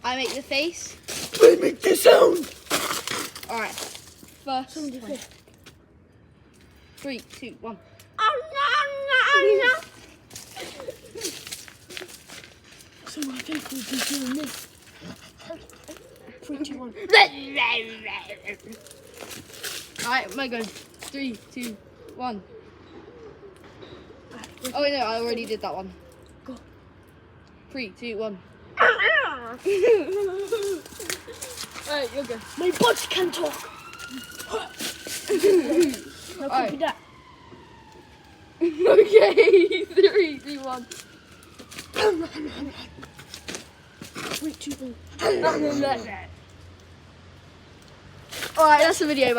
I make the face. I make the sound. Alright. First one. 3, 2, 1. So I think we'll be doing this. 3, 2, 1. Alright, my go. 3, 2, 1. Oh wait, no, I already did that one. Go. 3, 2, 1. Alright, you're good. My butt can talk. Now copy that. Okay, 3, 2, 1. 3, 2, 1. Alright, that's the video.